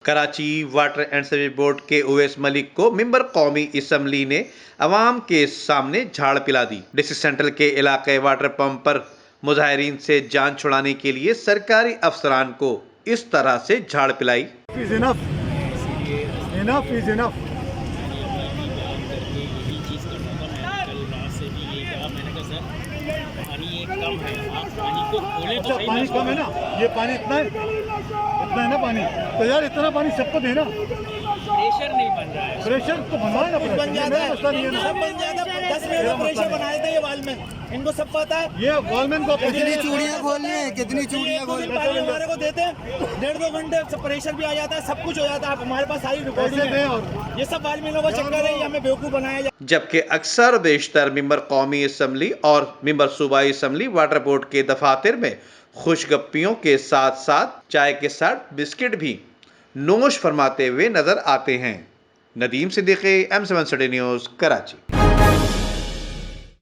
Karachi water and sewerage board के उवैस मलिक को member कौमी असम्बली ने अवाम के सामने झाड़ पिला दी। डिस्ट्रिक्ट सेंट्रल के इलाके वाटर पंप पर मुजाहिरीन से जान छुड़ाने के लिए सरकारी अफसरान को इस तरह से झाड़ पिलाई। अच्छा पानी कम है ना, ये पानी इतना है ना पानी, तो यार इतना पानी सबको देना। प्रेशर नहीं बन रहा है, प्रेशर तो बनवाए ना, बन जाता है, सब बन जाता है। 10 मिनट में प्रेशर बनाए थे ये वालमैन, इनको सब पता है। ये वालमैन को कितनी चूड़ियां खोलनी है, कितनी चूड़ियां खोलनी है। पानी हमारे को देते हैं 1.5-2 घंटे प्रेशर भी आ जाता है, सब कुछ हो जाता है। आप हमारे पास सारी रिकॉर्डिंग है और ये सब वालमैनों का चक्कर है, हमें बेवकूफ बनाया जाए। जबकि अक्सर बेशतर मेंबर कौमी असम्बली और मेंबर सूबाई असम्बली वाटर बोर्ड के दफातर में खुशगप्पियों के साथ साथ चाय के साथ बिस्किट भी नोश फरमाते हुए नजर आते हैं। Nadeem Siddiqui, M7 city news, Karachi.